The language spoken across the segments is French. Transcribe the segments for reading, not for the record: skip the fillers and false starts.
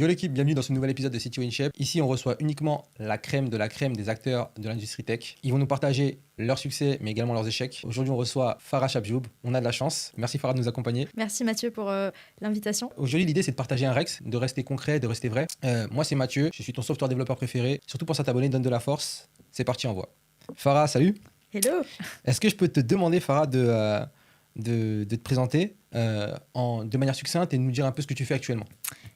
Yo l'équipe, bienvenue dans ce nouvel épisode de CTO in Shape. Ici, on reçoit uniquement la crème de la crème des acteurs de l'industrie tech. Ils vont nous partager leurs succès, mais également leurs échecs. Aujourd'hui, on reçoit Farah Chabjoub. On a de la chance. Merci Farah de nous accompagner. Merci Mathieu pour l'invitation. Aujourd'hui, l'idée, c'est de partager un Rex, de rester concret, de rester vrai. Moi, c'est Mathieu. Je suis ton software développeur préféré. Surtout pour ça, t'abonner, donne de la force. C'est parti, on voit. Farah, salut. Hello. Est-ce que je peux te demander, Farah, de te présenter de manière succincte et de nous dire un peu ce que tu fais actuellement?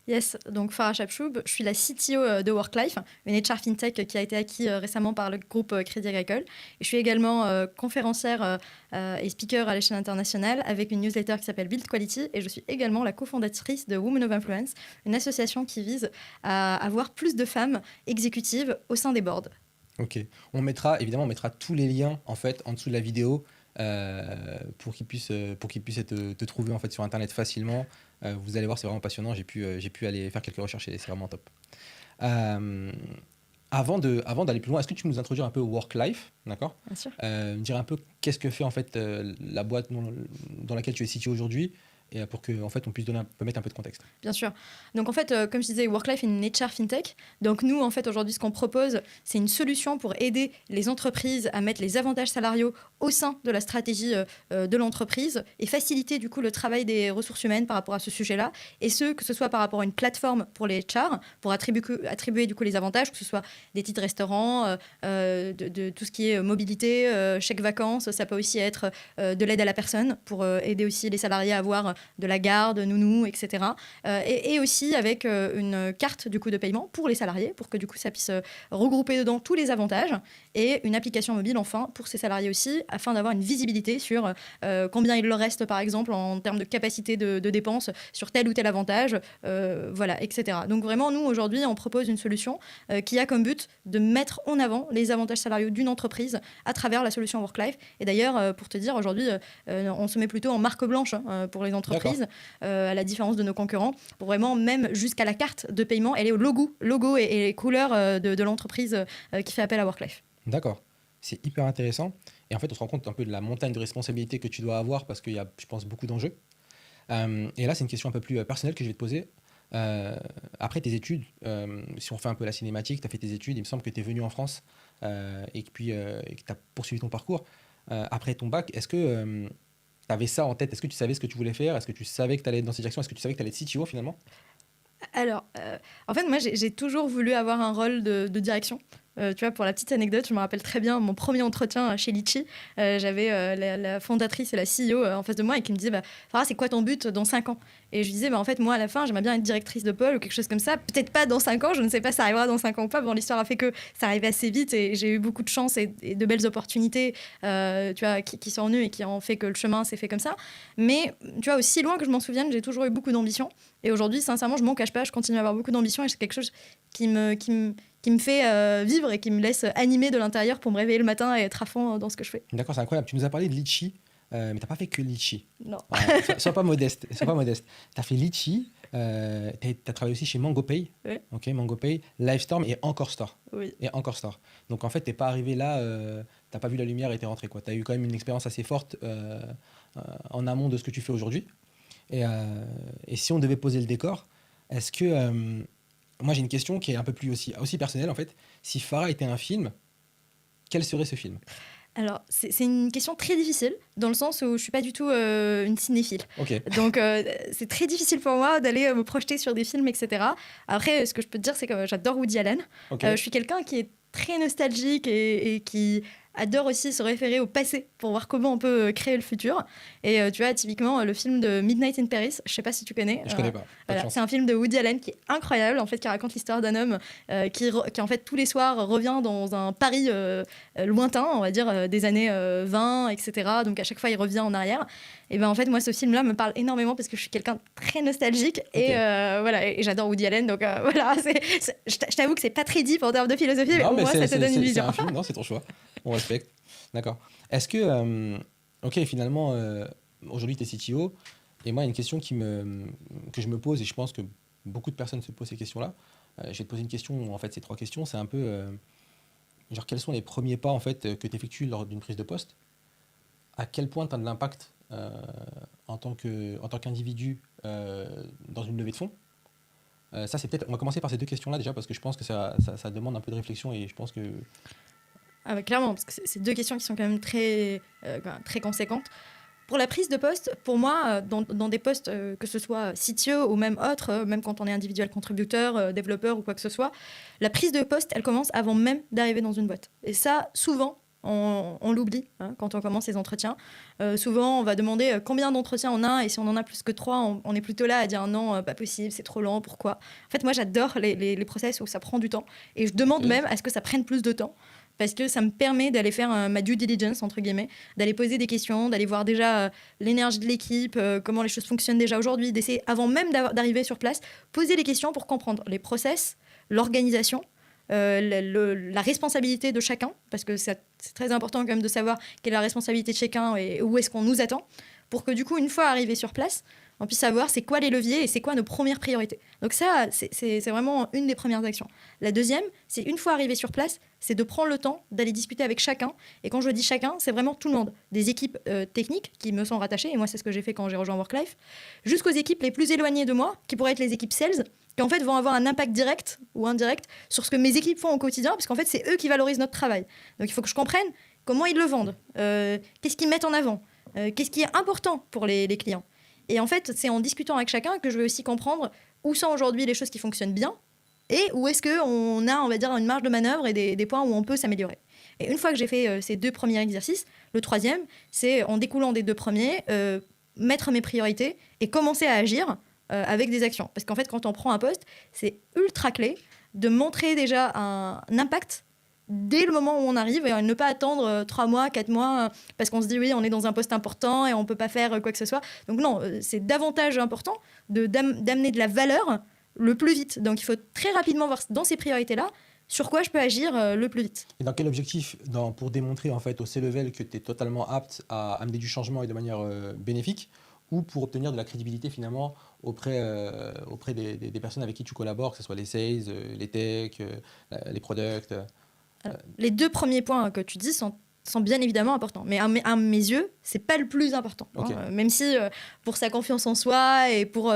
Yes, donc Farah Chabjoub, je suis la CTO de Worklife, une HR FinTech qui a été acquis récemment par le groupe Crédit Agricole. Et je suis également conférencière et speaker à l'échelle internationale avec une newsletter qui s'appelle Build Quality. Et je suis également la cofondatrice de Women of Influence, une association qui vise à avoir plus de femmes exécutives au sein des boards. Ok. On mettra tous les liens en fait en dessous de la vidéo pour qu'ils puissent te trouver en fait sur internet facilement. Vous allez voir, c'est vraiment passionnant. J'ai pu aller faire quelques recherches et c'est vraiment top. Avant d'aller plus loin, est-ce que tu peux nous introduire un peu Worklife, d'accord? Bien sûr. Me dire un peu qu'est-ce que fait en fait la boîte dans laquelle tu es situé aujourd'hui et pour que en fait on puisse mettre un peu de contexte. Bien sûr. Donc en fait, comme je disais, Worklife est une HR FinTech. Donc nous, en fait, aujourd'hui, ce qu'on propose, c'est une solution pour aider les entreprises à mettre les avantages salariaux au sein de la stratégie de l'entreprise et faciliter du coup le travail des ressources humaines par rapport à ce sujet-là. Et que ce soit par rapport à une plateforme pour les HR, pour attribuer du coup les avantages, que ce soit des titres restaurants, de tout ce qui est mobilité, chèque vacances. Ça peut aussi être de l'aide à la personne pour aider aussi les salariés à avoir de la garde, nounou, etc. Et aussi avec une carte du coup de paiement pour les salariés, pour que du coup ça puisse regrouper dedans tous les avantages, et une application mobile enfin pour ces salariés aussi, afin d'avoir une visibilité sur combien il leur reste par exemple en termes de capacité de dépenses sur tel ou tel avantage, voilà, etc. Donc vraiment, nous aujourd'hui, on propose une solution qui a comme but de mettre en avant les avantages salariaux d'une entreprise à travers la solution Worklife. Et d'ailleurs, pour te dire, aujourd'hui, on se met plutôt en marque blanche pour les entreprises, à la différence de nos concurrents, pour vraiment, même jusqu'à la carte de paiement, elle est au logo et les couleurs de l'entreprise qui fait appel à Worklife. D'accord, c'est hyper intéressant. Et en fait, on se rend compte un peu de la montagne de responsabilités que tu dois avoir parce qu'il y a, je pense, beaucoup d'enjeux. Et là, c'est une question un peu plus personnelle que je vais te poser. Après tes études, si on fait un peu la cinématique, tu as fait tes études, il me semble que tu es venu en France et que tu as poursuivi ton parcours. Après ton bac, est-ce que tu avais ça en tête? Est-ce que tu savais ce que tu voulais faire? Est-ce que tu savais que tu allais être dans cette direction? Est-ce que tu savais que tu allais être CTO finalement? Alors, en fait, moi, j'ai toujours voulu avoir un rôle de direction. Tu vois, pour la petite anecdote, je me rappelle très bien mon premier entretien chez Litchi. J'avais la fondatrice et la CEO en face de moi et qui me disait Farah, c'est quoi ton but dans 5 ans? Et je lui disais en fait, moi, à la fin, j'aimerais bien être directrice de pôle ou quelque chose comme ça. Peut-être pas dans 5 ans, je ne sais pas si ça arrivera dans 5 ans ou pas. Bon, l'histoire a fait que ça arrivait assez vite et j'ai eu beaucoup de chance et de belles opportunités tu vois, qui sont venues et qui ont fait que le chemin s'est fait comme ça. Mais tu vois, aussi loin que je m'en souvienne, j'ai toujours eu beaucoup d'ambition. Et aujourd'hui, sincèrement, je m'en cache pas, je continue à avoir beaucoup d'ambition et c'est quelque chose qui me fait vivre et qui me laisse animer de l'intérieur pour me réveiller le matin et être à fond dans ce que je fais. D'accord, c'est incroyable. Tu nous as parlé de Litchi, mais tu n'as pas fait que Litchi. Non. Voilà, sois pas modeste. Tu as fait Litchi, tu as travaillé aussi chez MangoPay. Ouais. Ok, MangoPay, Livestorm et Encore Store. Oui. Et Encore Store. Donc en fait, tu n'es pas arrivé là, tu n'as pas vu la lumière et tu es rentré. Tu as eu quand même une expérience assez forte en amont de ce que tu fais aujourd'hui. Et si on devait poser le décor, est-ce que... moi, j'ai une question qui est un peu plus aussi personnelle, en fait. Si Farah était un film, quel serait ce film? Alors, c'est une question très difficile, dans le sens où je ne suis pas du tout une cinéphile. Ok. Donc, c'est très difficile pour moi d'aller me projeter sur des films, etc. Après, ce que je peux te dire, c'est que j'adore Woody Allen. Ok. Je suis quelqu'un qui est très nostalgique et qui adore aussi se référer au passé pour voir comment on peut créer le futur. Et tu vois, typiquement, le film de Midnight in Paris, je ne sais pas si tu connais. Je connais pas. Pas de Voilà, chance. c'est un film de Woody Allen qui est incroyable, en fait, qui raconte l'histoire d'un homme qui, en fait, tous les soirs, revient dans un Paris lointain, on va dire, des années 20, etc. Donc, à chaque fois, il revient en arrière. Et ben en fait, moi, ce film-là me parle énormément parce que je suis quelqu'un de très nostalgique. Et voilà, et j'adore Woody Allen. Donc, voilà, je t'avoue que c'est pas très deep en termes de philosophie, mais au moins, ça te donne une vision. C'est un film, non, c'est ton choix. On respecte. D'accord. Est-ce que... ok, finalement, aujourd'hui, tu es CTO. Et moi, il y a une question que je me pose, et je pense que beaucoup de personnes se posent ces questions-là. Je vais te poser une question, en fait, ces 3 questions. C'est un peu... genre, quels sont les premiers pas, en fait, que tu effectues lors d'une prise de poste? À quel point tu as de l'impact en tant qu'individu dans une levée de fonds? Ça, c'est peut-être. On va commencer par ces deux questions-là déjà parce que je pense que ça demande un peu de réflexion et je pense que. Ah bah, clairement, parce que c'est deux questions qui sont quand même très conséquentes. Pour la prise de poste, pour moi, dans des postes, que ce soit CTO ou même autre, même quand on est individuel contributeur, développeur ou quoi que ce soit, la prise de poste, elle commence avant même d'arriver dans une boîte. Et ça, souvent, on l'oublie hein, quand on commence les entretiens. Souvent, on va demander combien d'entretiens on a, et si on en a plus que 3, on est plutôt là à dire non, pas possible, c'est trop lent, pourquoi. En fait, moi, j'adore les process où ça prend du temps, et je demande Ok. même à ce que ça prenne plus de temps. Parce que ça me permet d'aller faire ma due diligence, entre guillemets, d'aller poser des questions, d'aller voir déjà l'énergie de l'équipe, comment les choses fonctionnent déjà aujourd'hui, d'essayer, avant même d'arriver sur place, poser les questions pour comprendre les process, l'organisation, la responsabilité de chacun, parce que c'est très important quand même de savoir quelle est la responsabilité de chacun et où est-ce qu'on nous attend, pour que du coup, une fois arrivé sur place, on puisse savoir c'est quoi les leviers et c'est quoi nos premières priorités. Donc ça, c'est vraiment une des premières actions. La deuxième, c'est une fois arrivé sur place, c'est de prendre le temps d'aller discuter avec chacun. Et quand je dis chacun, c'est vraiment tout le monde. Des équipes techniques qui me sont rattachées, et moi c'est ce que j'ai fait quand j'ai rejoint Worklife, jusqu'aux équipes les plus éloignées de moi, qui pourraient être les équipes sales, qui en fait vont avoir un impact direct ou indirect sur ce que mes équipes font au quotidien, parce qu'en fait c'est eux qui valorisent notre travail. Donc il faut que je comprenne comment ils le vendent, qu'est-ce qu'ils mettent en avant, qu'est-ce qui est important pour les clients. Et en fait, c'est en discutant avec chacun que je vais aussi comprendre où sont aujourd'hui les choses qui fonctionnent bien et où est-ce qu'on a, on va dire, une marge de manœuvre et des points où on peut s'améliorer. Et une fois que j'ai fait ces deux premiers exercices, le troisième, c'est en découlant des deux premiers, mettre mes priorités et commencer à agir avec des actions. Parce qu'en fait, quand on prend un poste, c'est ultra clé de montrer déjà un impact dès le moment où on arrive et ne pas attendre 3 mois, 4 mois, parce qu'on se dit oui, on est dans un poste important et on ne peut pas faire quoi que ce soit. Donc non, c'est davantage important d'amener de la valeur le plus vite. Donc il faut très rapidement voir dans ces priorités-là sur quoi je peux agir le plus vite. Et dans quel objectif pour démontrer en fait au C-level que tu es totalement apte à amener du changement et de manière bénéfique ou pour obtenir de la crédibilité finalement auprès des personnes avec qui tu collabores, que ce soit les sales, les tech, les products. Alors, les deux premiers points que tu dis sont bien évidemment importants. Mais à mes yeux, c'est pas le plus important. Okay. Même si pour sa confiance en soi et pour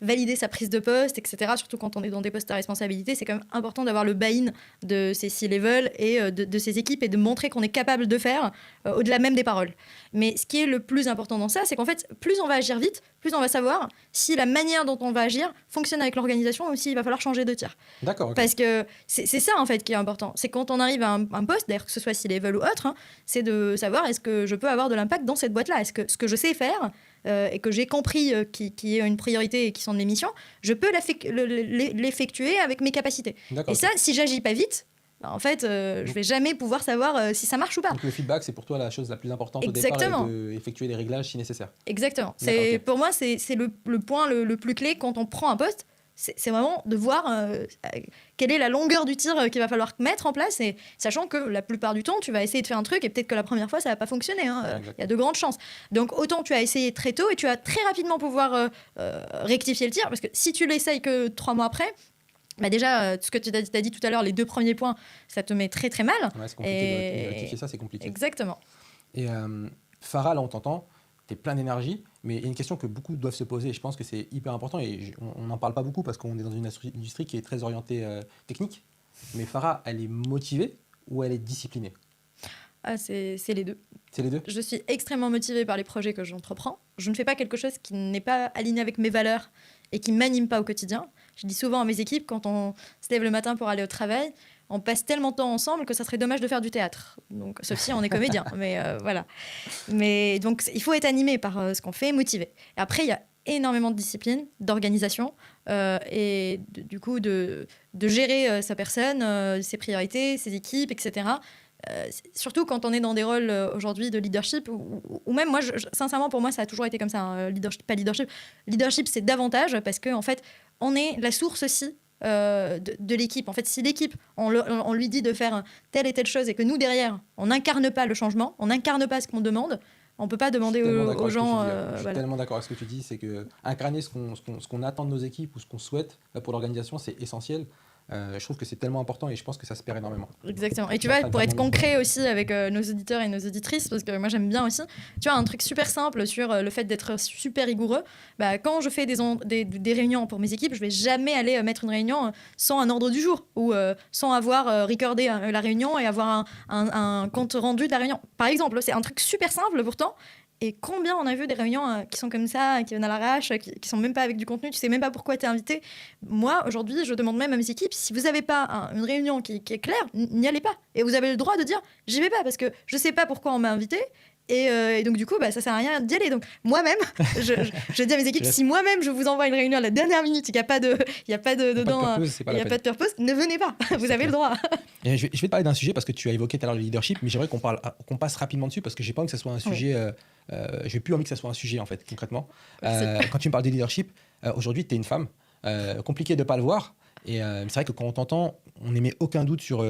valider sa prise de poste, etc., surtout quand on est dans des postes à responsabilité, c'est quand même important d'avoir le buy-in de ces C-level et de ces équipes et de montrer qu'on est capable de faire au-delà même des paroles. Mais ce qui est le plus important dans ça, c'est qu'en fait, plus on va agir vite, plus on va savoir si la manière dont on va agir fonctionne avec l'organisation ou s'il va falloir changer de tir. D'accord. Okay. Parce que c'est ça en fait qui est important. C'est quand on arrive à un poste, d'ailleurs que ce soit C-level ou autre, c'est de savoir est-ce que je peux avoir de l'impact dans cette boîte-là. Est-ce que ce que je sais faire et que j'ai compris qui est une priorité et qui sont de mes missions, je peux l'effectuer avec mes capacités. Et ça, si j'agis pas vite, en fait, je vais jamais pouvoir savoir si ça marche ou pas. Donc le feedback, c'est pour toi la chose la plus importante Exactement. au départ et d'effectuer des réglages si nécessaire. Exactement. Okay. Pour moi, c'est le point le plus clé quand on prend un poste. C'est vraiment de voir quelle est la longueur du tir qu'il va falloir mettre en place, et sachant que la plupart du temps, tu vas essayer de faire un truc et peut-être que la première fois, ça va pas fonctionner. Il y a de grandes chances. Donc autant tu as essayé très tôt et tu vas très rapidement pouvoir rectifier le tir, parce que si tu l'essayes que 3 mois après, bah déjà, ce que tu as dit tout à l'heure, les 2 premiers points, ça te met très très mal. Ouais, c'est compliqué. De rectifier ça, c'est compliqué. Exactement. Et Farah, là, on t'entend, tu es plein d'énergie, mais il y a une question que beaucoup doivent se poser, et je pense que c'est hyper important, et on n'en parle pas beaucoup parce qu'on est dans une industrie qui est très orientée technique. Mais Farah, elle est motivée ou elle est disciplinée? C'est les deux. C'est les deux? Je suis extrêmement motivée par les projets que j'entreprends. Je ne fais pas quelque chose qui n'est pas aligné avec mes valeurs et qui ne m'anime pas au quotidien. Je dis souvent à mes équipes, quand on se lève le matin pour aller au travail, on passe tellement de temps ensemble que ça serait dommage de faire du théâtre. Donc, sauf si on est comédien. Mais voilà. Mais donc, il faut être animé par ce qu'on fait, motivé. Et après, il y a énormément de discipline, d'organisation et du coup de gérer sa personne, ses priorités, ses équipes, etc. Surtout quand on est dans des rôles aujourd'hui de leadership ou même moi, sincèrement, pour moi, ça a toujours été comme ça. Leadership, pas leadership. Leadership, c'est davantage parce qu'en fait, on est la source aussi de l'équipe. En fait, si l'équipe, on lui dit de faire telle et telle chose et que nous, derrière, on n'incarne pas le changement, on n'incarne pas ce qu'on demande, on ne peut pas demander aux gens... Je suis tellement d'accord avec ce que tu dis, c'est qu'incarner ce qu'on attend de nos équipes ou ce qu'on souhaite pour l'organisation, c'est essentiel. Je trouve que c'est tellement important et je pense que ça se perd énormément. Exactement. Et tu vois, pour être concret aussi avec nos auditeurs et nos auditrices, parce que moi j'aime bien aussi, tu vois, un truc super simple sur le fait d'être super rigoureux. Bah, quand je fais des réunions pour mes équipes, je vais jamais aller mettre une réunion sans un ordre du jour ou sans avoir recordé la réunion et avoir un compte rendu de la réunion. Par exemple, c'est un truc super simple pourtant. Et combien on a vu des réunions qui sont comme ça, qui viennent à l'arrache, qui sont même pas avec du contenu, tu sais même pas pourquoi tu es invité. Moi, aujourd'hui, je demande même à mes équipes, si vous n'avez pas une réunion qui est claire, n'y allez pas. Et vous avez le droit de dire, j'y vais pas, parce que je sais pas pourquoi on m'a invité. Et donc, du coup, ça sert à rien d'y aller. Donc, moi-même, je dis à mes équipes, si moi-même, je vous envoie une réunion à la dernière minute, il n'y a pas de purpose, ne venez pas. Vous avez le droit. Et je vais te parler d'un sujet parce que tu as évoqué tout à l'heure le leadership, mais j'aimerais qu'on passe rapidement dessus parce que j'ai pas envie que ça soit un sujet. J'ai plus envie que ça soit un sujet, en fait, concrètement. Quand tu me parles de leadership, aujourd'hui, tu es une femme. Compliqué de pas le voir. Et c'est vrai que quand on t'entend, on n'émet aucun doute sur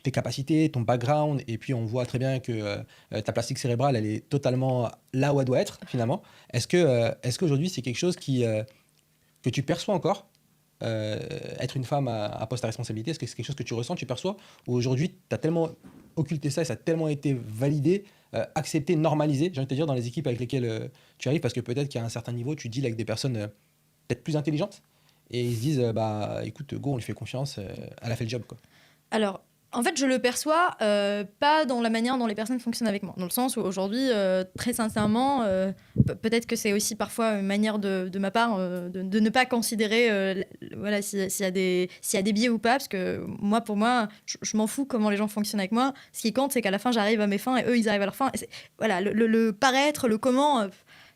tes capacités, ton background, et puis on voit très bien que ta plastique cérébrale, elle est totalement là où elle doit être, finalement. Est-ce qu'aujourd'hui, c'est quelque chose que tu perçois encore, être une femme à poste à responsabilité? Est-ce que c'est quelque chose que tu ressens, tu perçois? Ou aujourd'hui, tu as tellement occulté ça et ça a tellement été validé, accepté, normalisé, j'ai envie de te dire, dans les équipes avec lesquelles tu arrives, parce que peut-être qu'à un certain niveau, tu deals avec des personnes peut-être plus intelligentes, et ils se disent, écoute, go, on lui fait confiance, elle a fait le job, quoi. Alors, en fait, je le perçois pas dans la manière dont les personnes fonctionnent avec moi. Dans le sens où aujourd'hui, très sincèrement, peut-être que c'est aussi parfois une manière de ma part de ne pas considérer voilà, s'il y a des biais ou pas. Parce que pour moi, je m'en fous comment les gens fonctionnent avec moi. Ce qui compte, c'est qu'à la fin, j'arrive à mes fins et eux, ils arrivent à leur fin. Voilà, le paraître, le comment...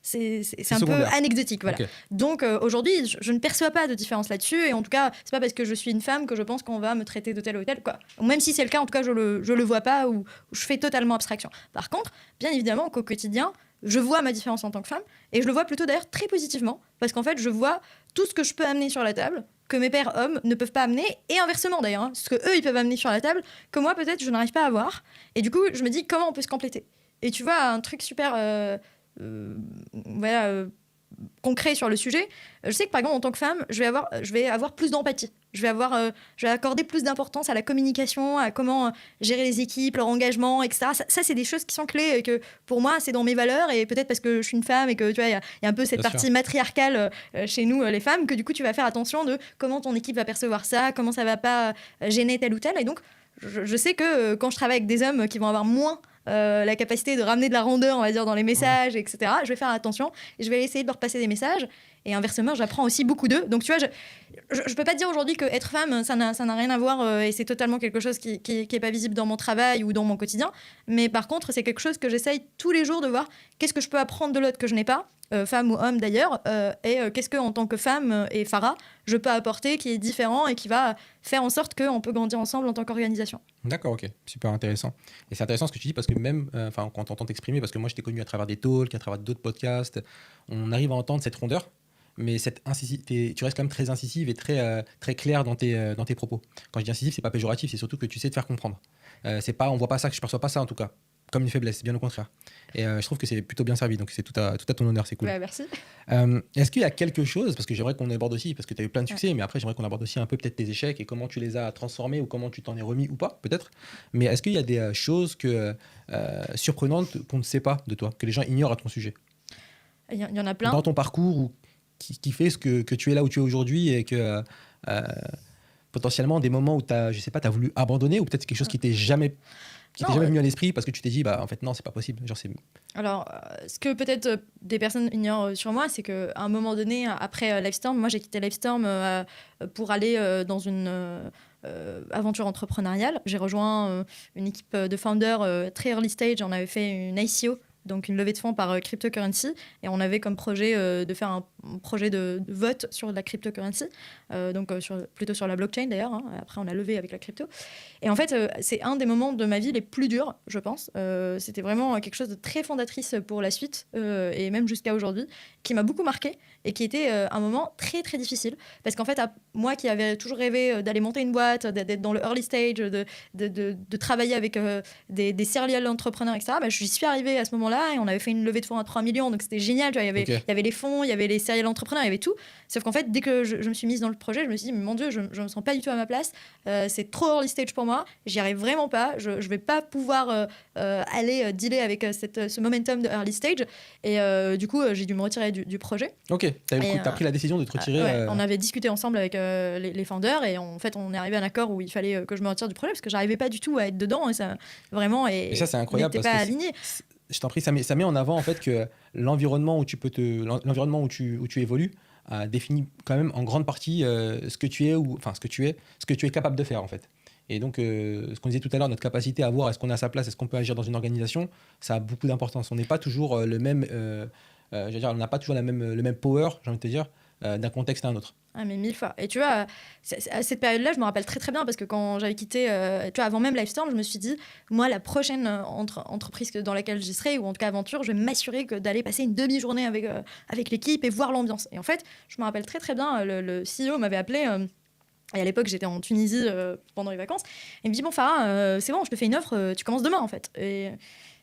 c'est un peu anecdotique. Voilà. Okay. Donc aujourd'hui, je ne perçois pas de différence là-dessus. Et en tout cas, c'est pas parce que je suis une femme que je pense qu'on va me traiter de tel ou tel. Quoi. Même si c'est le cas, en tout cas, je le vois pas ou je fais totalement abstraction. Par contre, bien évidemment qu'au quotidien, je vois ma différence en tant que femme. Et je le vois plutôt d'ailleurs très positivement. Parce qu'en fait, je vois tout ce que je peux amener sur la table que mes pairs hommes ne peuvent pas amener. Et inversement d'ailleurs. Hein, ce qu'eux, ils peuvent amener sur la table que moi, peut-être, je n'arrive pas à avoir. Et du coup, je me dis comment on peut se compléter. Et tu vois, un truc super... concret sur le sujet, je sais que par exemple en tant que femme, je vais avoir plus d'empathie. Je vais accorder plus d'importance à la communication, à comment gérer les équipes, leur engagement, etc. Ça c'est des choses qui sont clés et que pour moi, c'est dans mes valeurs et peut-être parce que je suis une femme et que tu vois, il y a un peu cette partie matriarcale chez nous, les femmes, que du coup, tu vas faire attention de comment ton équipe va percevoir ça, comment ça va pas gêner tel ou tel. Et donc, je sais que quand je travaille avec des hommes qui vont avoir moins la capacité de ramener de la rondeur, on va dire, dans les messages, etc. Je vais faire attention et je vais essayer de leur passer des messages. Et inversement, j'apprends aussi beaucoup d'eux. Donc, tu vois, je peux pas dire aujourd'hui qu'être femme, ça n'a rien à voir et c'est totalement quelque chose qui est pas visible dans mon travail ou dans mon quotidien. Mais par contre, c'est quelque chose que j'essaye tous les jours de voir qu'est-ce que je peux apprendre de l'autre que je n'ai pas, femme ou homme d'ailleurs, et qu'est-ce que en tant que femme et Farah, je peux apporter qui est différent et qui va faire en sorte qu'on peut grandir ensemble en tant qu'organisation. D'accord, ok, super intéressant. Et c'est intéressant ce que tu dis parce que même quand on entend t'exprimer, parce que moi je t'ai connu à travers des talks, à travers d'autres podcasts, on arrive à entendre cette rondeur, mais tu restes quand même très incisive et très claire dans tes propos. Quand je dis incisive, c'est pas péjoratif, c'est surtout que tu sais te faire comprendre. On voit pas ça, que je perçois pas ça en tout cas comme une faiblesse, bien au contraire. Et je trouve que c'est plutôt bien servi, donc c'est tout à ton honneur, c'est cool. Ouais, merci. Est-ce qu'il y a quelque chose, parce que j'aimerais qu'on aborde aussi, parce que tu as eu plein de succès, mais après j'aimerais qu'on aborde aussi un peu peut-être tes échecs et comment tu les as transformés ou comment tu t'en es remis ou pas, peut-être. Mais est-ce qu'il y a des choses surprenantes qu'on ne sait pas de toi, que les gens ignorent à ton sujet? Il y en a plein. Dans ton parcours, ou qui fait que tu es là où tu es aujourd'hui et que potentiellement des moments où tu as voulu abandonner ou peut-être quelque chose qui t'est jamais venu à l'esprit parce que tu t'es dit en fait non, c'est pas possible. Alors ce que peut-être des personnes ignorent sur moi, c'est qu'à un moment donné, après Livestorm, moi j'ai quitté Livestorm pour aller dans une aventure entrepreneuriale. J'ai rejoint une équipe de founders très early stage. On avait fait une ICO, donc une levée de fonds par cryptocurrency, et on avait comme projet de faire un projet de vote sur la cryptocurrency, plutôt sur la blockchain d'ailleurs, hein. Après on a levé avec la crypto. Et en fait, c'est un des moments de ma vie les plus durs, je pense. C'était vraiment quelque chose de très fondatrice pour la suite, et même jusqu'à aujourd'hui, qui m'a beaucoup marqué, et qui était un moment très très difficile. Parce qu'en fait, moi qui avais toujours rêvé d'aller monter une boîte, d'être dans le early stage, de travailler avec des serial entrepreneurs, etc., j'y suis arrivée à ce moment-là, là et on avait fait une levée de fonds à 3 millions, donc c'était génial. Tu vois, il y avait les fonds, il y avait les serial entrepreneurs, il y avait tout. Sauf qu'en fait, dès que je me suis mise dans le projet, je me suis dit, mais mon Dieu, je me sens pas du tout à ma place. C'est trop early stage pour moi. J'y arrive vraiment pas. Je vais pas pouvoir aller dealer avec ce momentum de early stage. Et du coup, j'ai dû me retirer du projet. Ok, t'as pris la décision de te retirer. Ouais, on avait discuté ensemble avec les founders et en fait, on est arrivé à un accord où il fallait que je me retire du projet parce que j'arrivais pas du tout à être dedans et ça vraiment Et ça, c'est incroyable on n'était pas alignés. Je t'en prie, ça met en avant en fait que l'environnement l'environnement où tu évolues définit quand même en grande partie ce que tu es ce que tu es capable de faire en fait. Et donc, ce qu'on disait tout à l'heure, notre capacité à voir est-ce qu'on est à sa place, est-ce qu'on peut agir dans une organisation, ça a beaucoup d'importance. On n'est pas toujours le même, on n'a pas toujours le même power, j'ai envie de te dire, d'un contexte à un autre. Ah, mais 1000 fois. Et tu vois, à cette période-là, je me rappelle très très bien parce que quand j'avais quitté, tu vois, avant même Livestorm, je me suis dit, moi, la prochaine entreprise dans laquelle j'y serai, ou en tout cas aventure, je vais m'assurer d'aller passer une demi-journée avec l'équipe et voir l'ambiance. Et en fait, je me rappelle très très bien, le CEO m'avait appelé. Et à l'époque, j'étais en Tunisie pendant les vacances. Et il me dit, bon, Farah, c'est bon, je te fais une offre, tu commences demain, en fait.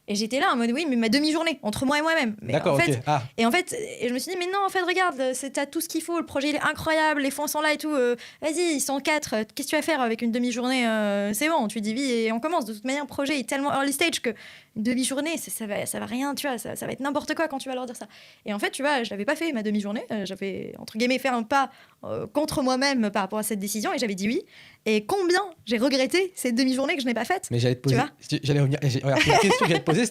Et j'étais là en mode, oui, mais ma demi-journée, entre moi et moi-même. D'accord, en fait, ok. Ah. Et en fait, je me suis dit, mais non, en fait, regarde, t'as tout ce qu'il faut, le projet, il est incroyable, les fonds sont là et tout. Vas-y, ils sont 4, qu'est-ce que tu vas faire avec une demi-journée c'est bon, tu dis oui et on commence. De toute manière, le projet est tellement early stage que une demi-journée, ça va rien, tu vois, ça va être n'importe quoi quand tu vas leur dire ça. Et en fait, tu vois, je l'avais pas fait, ma demi-journée. J'avais, entre guillemets, fait un pas contre moi-même par rapport à cette décision et j'avais dit oui. Et combien j'ai regretté cette demi-journée que je n'ai pas faite. Mais j'allais te poser, j'allais revenir, regarde, la question que j'allais te poser,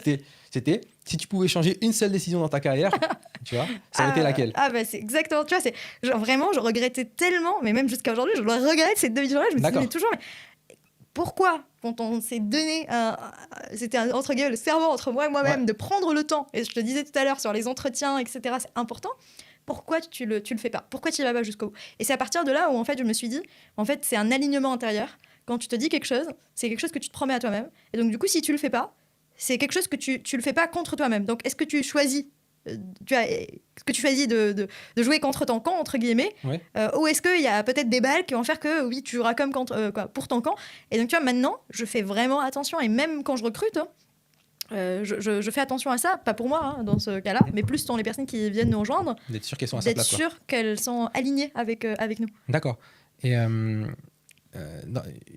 c'était si tu pouvais changer une seule décision dans ta carrière, tu vois, ça aurait été laquelle? Ah bah c'est exactement, tu vois, c'est genre vraiment, je regrettais tellement, mais même jusqu'à aujourd'hui, je regrette cette demi-journée. Je me suis dit, mais toujours, mais pourquoi, quand on s'est donné, c'était entre guillemets le serment entre moi et moi-même de prendre le temps, et je te disais tout à l'heure sur les entretiens, etc., c'est important. Pourquoi tu le fais pas? Pourquoi tu y vas pas jusqu'au bout? Et c'est à partir de là où en fait je me suis dit, en fait c'est un alignement intérieur. Quand tu te dis quelque chose, c'est quelque chose que tu te promets à toi-même. Et donc du coup, si tu le fais pas, c'est quelque chose que tu le fais pas contre toi-même. Donc est-ce que tu choisis de jouer contre ton camp, entre guillemets, ou est-ce qu'il y a peut-être des balles qui vont faire que oui, tu joueras comme pour ton camp? Et donc tu vois, maintenant, je fais vraiment attention. Et même quand je recrute, je fais attention à ça, pas pour moi dans ce cas-là, mais plus dans les personnes qui viennent nous rejoindre. D'être sûr qu'elles sont à sa place. D'être sûr qu'elles sont alignées avec nous. D'accord. Et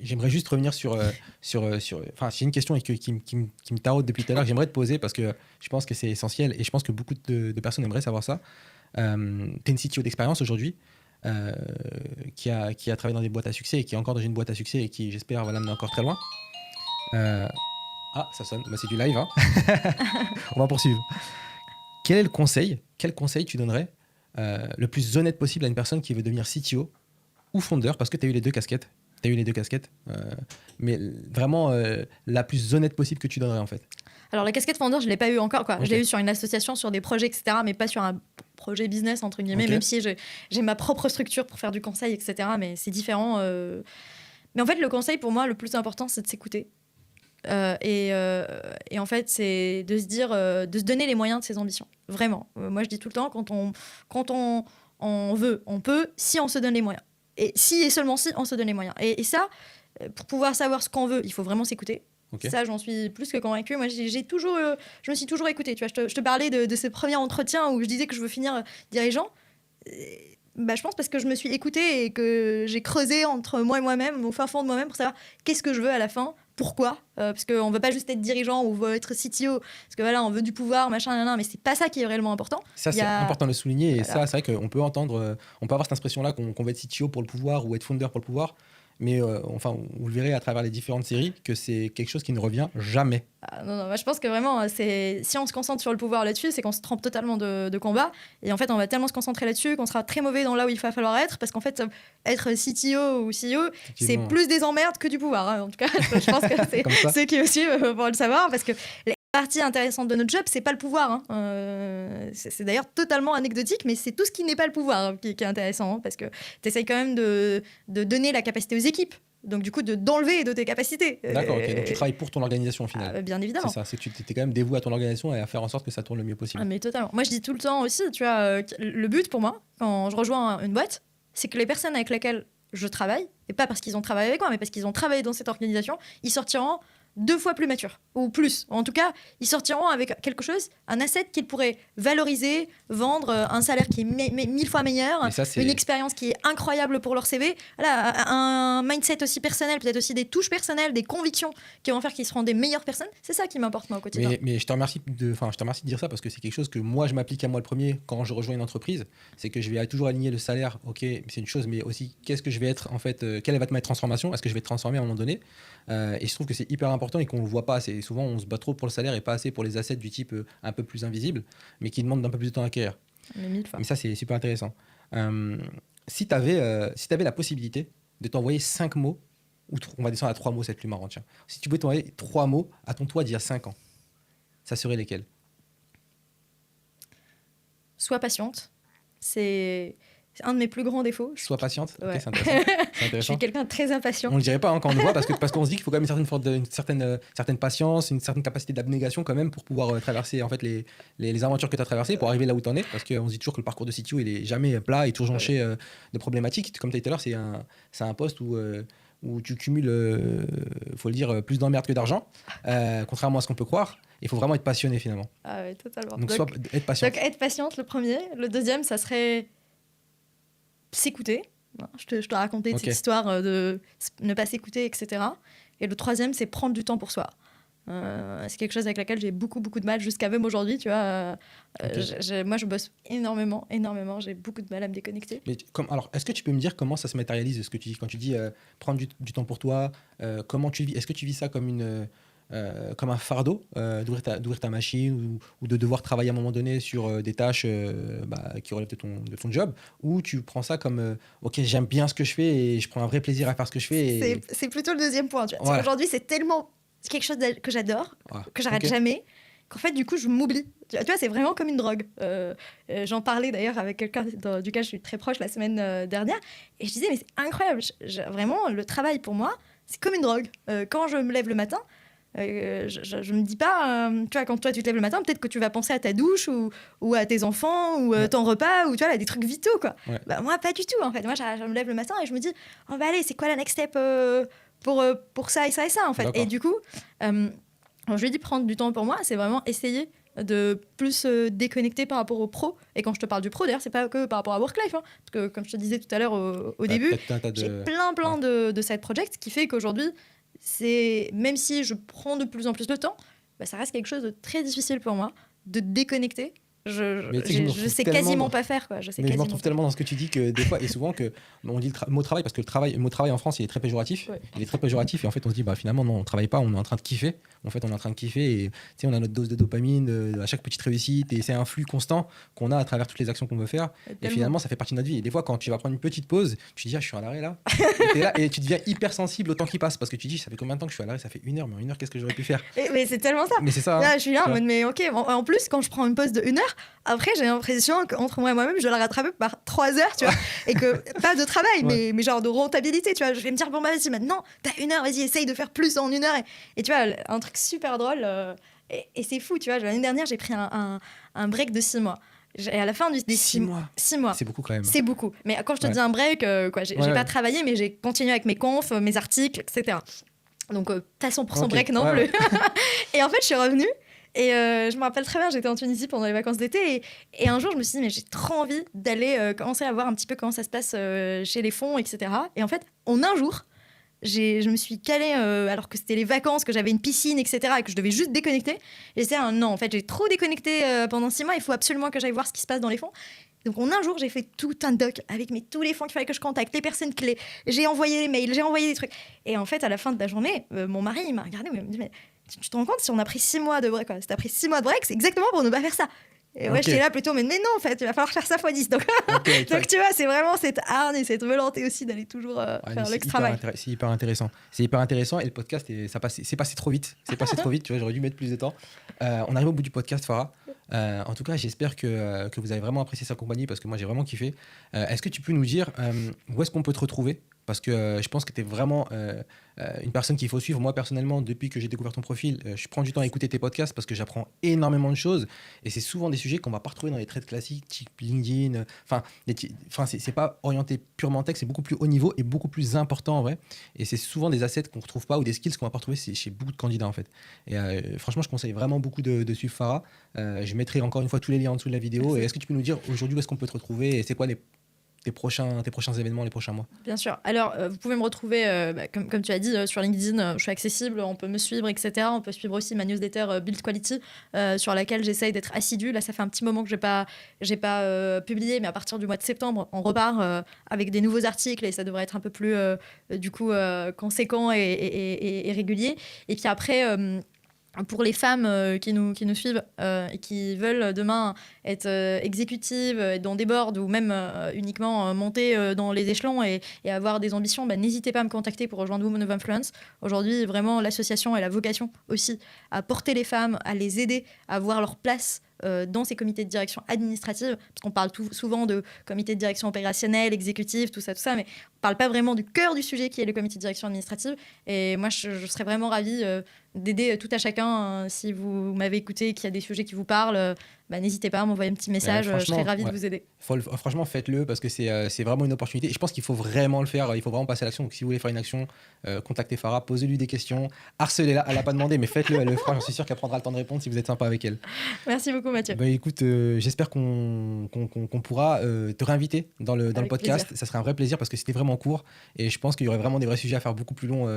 j'aimerais juste revenir sur enfin, j'ai une question qui me taraude depuis tout à l'heure que j'aimerais te poser parce que je pense que c'est essentiel et je pense que beaucoup de personnes aimeraient savoir ça. Tu es une CTO d'expérience aujourd'hui qui a travaillé dans des boîtes à succès et qui est encore dans une boîte à succès et qui, j'espère, va l'amener encore très loin. Ah, ça sonne. Bah, c'est du live. Hein. On va poursuivre. Quel conseil tu donnerais le plus honnête possible à une personne qui veut devenir CTO ou fondeur, parce que tu as eu les deux casquettes. Mais vraiment la plus honnête possible que tu donnerais en fait. Alors la casquette fondeur, je ne l'ai pas eu encore. Okay. Je l'ai eu sur une association, sur des projets, etc. Mais pas sur un projet business, entre guillemets, même si j'ai ma propre structure pour faire du conseil, etc. Mais c'est différent. Mais en fait, le conseil pour moi, le plus important, c'est de s'écouter. Et en fait, c'est de se dire, de se donner les moyens de ses ambitions. Vraiment. Moi, je dis tout le temps, quand on veut, on peut, si on se donne les moyens. Et si et seulement si on se donne les moyens. Et ça, pour pouvoir savoir ce qu'on veut, il faut vraiment s'écouter. Okay. Ça, j'en suis plus que convaincue. Moi, je me suis toujours écoutée. Tu vois, je te parlais de ces premiers entretiens où je disais que je veux finir dirigeant. Je pense parce que je me suis écoutée et que j'ai creusé entre moi et moi-même, au fin fond de moi-même, pour savoir qu'est-ce que je veux à la fin. Pourquoi parce qu'on ne veut pas juste être dirigeant ou on veut être CTO, parce que voilà, on veut du pouvoir, machin, mais c'est pas ça qui est réellement important. Ça, c'est important de le souligner, et ça, c'est vrai qu'on peut entendre, on peut avoir cette impression-là qu'on veut être CTO pour le pouvoir ou être founder pour le pouvoir, mais enfin, vous le verrez à travers les différentes séries que c'est quelque chose qui ne revient jamais. Non, je pense que vraiment, si on se concentre sur le pouvoir là-dessus, c'est qu'on se trompe totalement de combat. Et en fait, on va tellement se concentrer là-dessus qu'on sera très mauvais dans là où il va falloir être, parce qu'en fait, être CTO ou CEO, c'est plus des emmerdes que du pouvoir. Hein. En tout cas, je pense que c'est ceux qui aussi vont le savoir, parce que la partie intéressante de notre job, c'est pas le pouvoir. Hein. C'est d'ailleurs totalement anecdotique, mais c'est tout ce qui n'est pas le pouvoir qui est intéressant, hein, parce que tu essayes quand même de donner la capacité aux équipes. Donc, du coup, d'enlever de tes capacités. D'accord, ok. Donc, tu travailles pour ton organisation au final. Bien évidemment. C'est ça, c'est que tu es quand même dévoué à ton organisation et à faire en sorte que ça tourne le mieux possible. Mais totalement. Moi, je dis tout le temps aussi, tu vois, le but pour moi, quand je rejoins une boîte, c'est que les personnes avec lesquelles je travaille, et pas parce qu'ils ont travaillé avec moi, mais parce qu'ils ont travaillé dans cette organisation, ils sortiront 2 fois plus matures, ou plus. En tout cas, ils sortiront avec quelque chose, un asset qu'ils pourraient valoriser, vendre, un salaire qui est 1000 fois meilleur, une expérience qui est incroyable pour leur CV, voilà, un mindset aussi personnel, peut-être aussi des touches personnelles, des convictions qui vont faire qu'ils seront des meilleures personnes. C'est ça qui m'importe moi au quotidien. Mais je te remercie de dire ça parce que c'est quelque chose que moi je m'applique à moi le premier quand je rejoins une entreprise, c'est que je vais toujours aligner le salaire, ok, c'est une chose, mais aussi qu'est-ce que je vais être en fait, quelle va être ma transformation, est-ce que je vais être transformé à un moment donné, et je trouve que c'est hyper important et qu'on le voit pas assez. Souvent on se bat trop pour le salaire et pas assez pour les assets du type un peu plus invisible, mais qui demandent un peu plus de temps à acquérir. Mais ça c'est super intéressant. Si tu avais la possibilité de t'envoyer 5 mots, ou on va descendre à 3 mots, c'est plus marrant, tiens. Si tu pouvais t'envoyer 3 mots à ton toi d'il y a 5 ans, ça serait lesquels? Sois patiente. C'est un de mes plus grands défauts. Sois patiente. Ouais. Okay, c'est intéressant. Je suis quelqu'un de très impatient. On ne le dirait pas quand on le voit parce qu'on se dit qu'il faut quand même une certaine patience, une certaine capacité d'abnégation quand même pour pouvoir traverser en fait, les aventures que tu as traversées pour arriver là où tu en es. Parce qu'on se dit toujours que le parcours de CTO il est jamais plat et toujours jonché de problématiques. Comme tu as dit tout à l'heure, c'est un poste où tu cumules, faut le dire, plus d'emmerdes que d'argent, contrairement à ce qu'on peut croire. Il faut vraiment être passionné finalement. Ah ouais, totalement. Donc être patiente. Donc être patiente, le premier. Le deuxième, ça serait s'écouter. Je te racontais cette histoire de ne pas s'écouter, etc. Et le troisième, c'est prendre du temps pour soi. C'est quelque chose avec laquelle j'ai beaucoup de mal jusqu'à même aujourd'hui, tu vois. Moi, je bosse énormément. J'ai beaucoup de mal à me déconnecter. Mais alors, est-ce que tu peux me dire comment ça se matérialise, ce que tu dis quand tu dis prendre du temps pour toi, comment tu vis? Est-ce que tu vis ça comme un fardeau d'ouvrir ta machine ou de devoir travailler à un moment donné sur des tâches qui relèvent de ton job, ou tu prends ça comme ok, j'aime bien ce que je fais et je prends un vrai plaisir à faire ce que je fais c'est plutôt le deuxième point, tu vois. Voilà. Aujourd'hui c'est tellement quelque chose que j'adore, que j'arrête jamais, qu'en fait du coup je m'oublie, tu vois, c'est vraiment comme une drogue. J'en parlais d'ailleurs avec quelqu'un duquel je suis très proche la semaine dernière, et je disais mais c'est incroyable, vraiment le travail pour moi c'est comme une drogue. Quand je me lève le matin, je me dis pas, tu vois, quand toi tu te lèves le matin, peut-être que tu vas penser à ta douche ou à tes enfants ou ton repas ou tu vois, là, des trucs vitaux quoi. Ouais. Bah, moi pas du tout en fait. Moi je me lève le matin et je me dis oh bah allez, c'est quoi la next step pour ça et ça et ça en fait. D'accord. Et du coup, je lui ai dit prendre du temps pour moi, c'est vraiment essayer de plus déconnecter par rapport au pro. Et quand je te parle du pro, d'ailleurs, c'est pas que par rapport à work-life, hein, parce que comme je te disais tout à l'heure au début, j'ai plein de side projects, ce qui fait qu'aujourd'hui, même si je prends de plus en plus de temps, bah, ça reste quelque chose de très difficile pour moi de déconnecter. Je sais quasiment pas faire quoi. Je me retrouve tellement dans ce que tu dis que des fois et souvent que on dit le mot travail parce que le mot travail en France il est très péjoratif. Ouais. Il est très péjoratif et en fait on se dit bah finalement non, on travaille pas, on est en train de kiffer. En fait on est en train de kiffer et tu sais on a notre dose de dopamine à chaque petite réussite et c'est un flux constant qu'on a à travers toutes les actions qu'on veut faire et finalement ça fait partie de notre vie. Et des fois quand tu vas prendre une petite pause, tu te dis ah je suis à l'arrêt là. Et t'es là et tu deviens hyper sensible au temps qui passe parce que tu te dis ça fait combien de temps que je suis à l'arrêt, ça fait 1 heure, mais en 1 heure qu'est-ce que j'aurais pu faire? Mais c'est tellement ça. Mais c'est ça. Là, je suis là en mode mais ok. En plus quand je prends une pause de 1 heure, après j'ai l'impression qu'entre moi et moi-même je dois la rattraper par 3 heures, tu vois, et que pas de travail mais genre de rentabilité, tu vois. Je vais me dire bon bah vas-y maintenant t'as 1 heure, vas-y essaye de faire plus en 1 heure et tu vois un truc super drôle et c'est fou, tu vois. L'année dernière j'ai pris un break de 6 mois. Et à la fin des 6 mois. C'est beaucoup quand même. C'est beaucoup. Mais quand je te dis un break, j'ai pas travaillé, mais j'ai continué avec mes confs, mes articles, etc. Donc pas 100% break non plus. Et en fait, je suis revenue. Et je me rappelle très bien, j'étais en Tunisie pendant les vacances d'été. Et un jour, je me suis dit, mais j'ai trop envie d'aller commencer à voir un petit peu comment ça se passe chez les fonds, etc. Et en fait, en un jour, je me suis calée alors que c'était les vacances, que j'avais une piscine, etc. et que je devais juste déconnecter. Et c'est non, en fait, j'ai trop déconnecté pendant 6 mois. Il faut absolument que j'aille voir ce qui se passe dans les fonds. Donc en un jour, j'ai fait tout un doc avec tous les fonds qu'il fallait que je contacte, les personnes clés. J'ai envoyé les mails, j'ai envoyé des trucs. Et en fait, à la fin de la journée, mon mari il m'a regardé et il m'a dit mais tu te rends compte si on a pris 6 mois de break, quoi. Si t'as pris 6 mois de break, c'est exactement pour ne pas faire ça. Et ouais, j'étais là plutôt, mais non, en fait, il va falloir faire ça x10. Donc, donc tu vois, c'est vraiment cette hargne et cette volonté aussi d'aller toujours faire l'extra-travail. C'est hyper intéressant. C'est hyper intéressant et le podcast, c'est passé trop vite. C'est passé trop vite, tu vois, j'aurais dû mettre plus de temps. On arrive au bout du podcast, Farah. En tout cas, j'espère que vous avez vraiment apprécié sa compagnie parce que moi, j'ai vraiment kiffé. Est-ce que tu peux nous dire où est-ce qu'on peut te retrouver parce que je pense que tu es vraiment une personne qu'il faut suivre. Moi, personnellement, depuis que j'ai découvert ton profil, je prends du temps à écouter tes podcasts parce que j'apprends énormément de choses. Et c'est souvent des sujets qu'on va pas retrouver dans les trades classiques, type LinkedIn. Enfin, c'est pas orienté purement tech, c'est beaucoup plus haut niveau et beaucoup plus important en vrai. Et c'est souvent des assets qu'on retrouve pas ou des skills qu'on va pas retrouver chez beaucoup de candidats en fait. Et franchement, je conseille vraiment beaucoup de suivre Farah. Je mettrai encore une fois tous les liens en dessous de la vidéo. Merci. Et est-ce que tu peux nous dire aujourd'hui où est-ce qu'on peut te retrouver et c'est quoi tes prochains événements les prochains mois? Bien sûr. Alors, vous pouvez me retrouver, comme tu as dit, sur LinkedIn. Je suis accessible, on peut me suivre, etc. On peut suivre aussi ma newsletter Build Quality, sur laquelle j'essaye d'être assidue. Là, ça fait un petit moment que j'ai pas publié, mais à partir du mois de septembre, on repart avec des nouveaux articles et ça devrait être un peu plus, conséquent et régulier. Et puis après, pour les femmes qui nous suivent et qui veulent demain être exécutives, être dans des boards ou même uniquement monter dans les échelons et avoir des ambitions, n'hésitez pas à me contacter pour rejoindre Women of Influence. Aujourd'hui, vraiment, l'association a la vocation aussi à porter les femmes, à les aider à avoir leur place dans ces comités de direction administrative, parce qu'on parle souvent de comité de direction opérationnelle, exécutif, tout ça, mais on ne parle pas vraiment du cœur du sujet qui est le comité de direction administrative. Et moi, je serais vraiment ravie d'aider tout à chacun. Si vous m'avez écouté, qu'il y a des sujets qui vous parlent, n'hésitez pas à m'envoyer un petit message, je serais ravie de vous aider. Franchement, faites-le parce que c'est vraiment une opportunité. Et je pense qu'il faut vraiment le faire, il faut vraiment passer à l'action. Donc si vous voulez faire une action, contactez Farah, posez-lui des questions, harcelez-la, elle n'a pas demandé, mais faites-le, elle le fera. J'en suis sûr qu'elle prendra le temps de répondre si vous êtes sympa avec elle. Merci beaucoup, Mathieu. Écoute, j'espère qu'on pourra te réinviter dans le podcast. Plaisir. Ça serait un vrai plaisir parce que c'était vraiment court et je pense qu'il y aurait vraiment des vrais sujets à faire beaucoup plus longs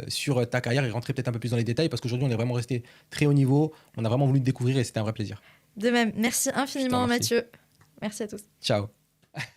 sur ta carrière et rentrer peut-être un peu plus dans les détails parce qu'aujourd'hui on est vraiment resté très haut niveau, on a vraiment voulu te découvrir et c'était un vrai plaisir. De même, merci infiniment, Mathieu. Merci à tous. Ciao.